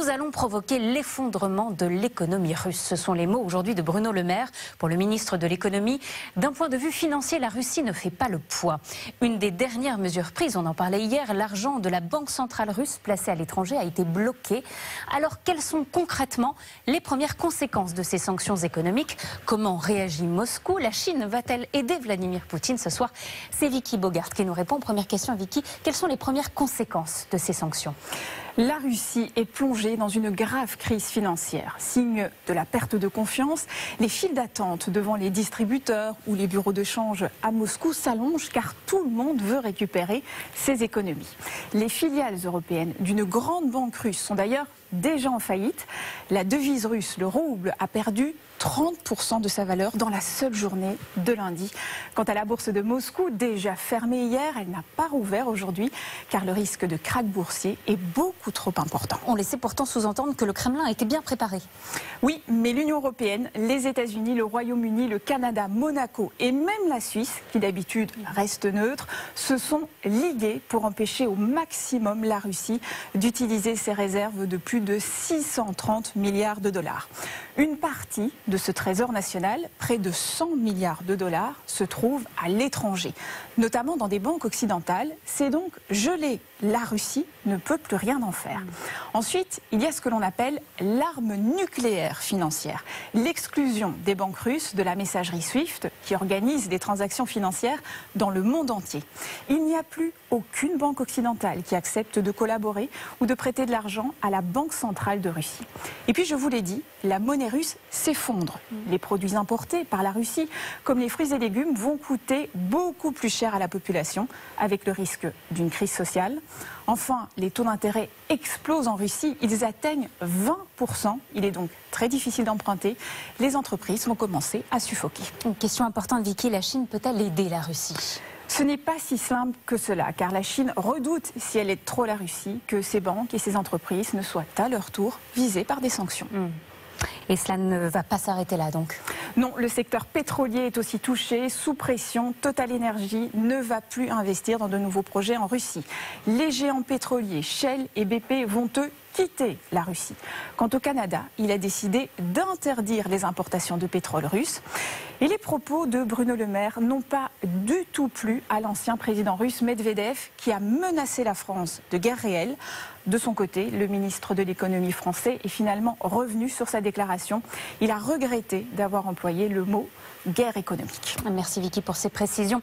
Nous allons provoquer l'effondrement de l'économie russe. Ce sont les mots aujourd'hui de Bruno Le Maire pour le ministre de l'économie. D'un point de vue financier, la Russie ne fait pas le poids. Une des dernières mesures prises, on en parlait hier, l'argent de la Banque centrale russe placé à l'étranger a été bloqué. Alors quelles sont concrètement les premières conséquences de ces sanctions économiques? Comment réagit Moscou? La Chine va-t-elle aider Vladimir Poutine? Ce soir, c'est Vicky Bogart qui nous répond. Première question, Vicky, quelles sont les premières conséquences de ces sanctions? La Russie est plongée dans une grave crise financière. Signe de la perte de confiance, les files d'attente devant les distributeurs ou les bureaux de change à Moscou s'allongent car tout le monde veut récupérer ses économies. Les filiales européennes d'une grande banque russe sont d'ailleurs déjà en faillite. La devise russe, le rouble, a perdu 30% de sa valeur dans la seule journée de lundi. Quant à la bourse de Moscou, déjà fermée hier, elle n'a pas rouvert aujourd'hui car le risque de krach boursier est beaucoup trop important. On laissait pourtant sous-entendre que le Kremlin était bien préparé. Oui, mais l'Union européenne, les États-Unis, le Royaume-Uni, le Canada, Monaco et même la Suisse, qui d'habitude reste neutre, se sont ligués pour empêcher au maximum la Russie d'utiliser ses réserves de plus de 630 milliards de dollars. Une partie de ce trésor national, près de 100 milliards de dollars, se trouve à l'étranger, notamment dans des banques occidentales. C'est donc gelé. La Russie ne peut plus rien en faire. Ensuite, il y a ce que l'on appelle l'arme nucléaire financière, l'exclusion des banques russes de la messagerie SWIFT qui organise des transactions financières dans le monde entier. Il n'y a plus aucune banque occidentale qui accepte de collaborer ou de prêter de l'argent à la Banque centrale de Russie. Et puis, je vous l'ai dit, la monnaie russe s'effondre. Les produits importés par la Russie, comme les fruits et légumes, vont coûter beaucoup plus cher à la population, avec le risque d'une crise sociale. Enfin, les taux d'intérêt explosent en Russie, ils atteignent 20%. Il est donc très difficile d'emprunter. Les entreprises vont commencer à suffoquer. Une question importante, Vicky, la Chine peut-elle aider la Russie? Ce n'est pas si simple que cela, car la Chine redoute, si elle aide trop la Russie, que ses banques et ses entreprises ne soient à leur tour visées par des sanctions. Et cela ne va pas s'arrêter là, donc? Non, le secteur pétrolier est aussi touché, sous pression. Total Energy ne va plus investir dans de nouveaux projets en Russie. Les géants pétroliers Shell et BP vont eux quitter la Russie. Quant au Canada, il a décidé d'interdire les importations de pétrole russe. Et les propos de Bruno Le Maire n'ont pas du tout plu à l'ancien président russe Medvedev qui a menacé la France de guerre réelle. De son côté, le ministre de l'économie français est finalement revenu sur sa déclaration. Il a regretté d'avoir employé le mot guerre économique. Merci Vicky pour ces précisions.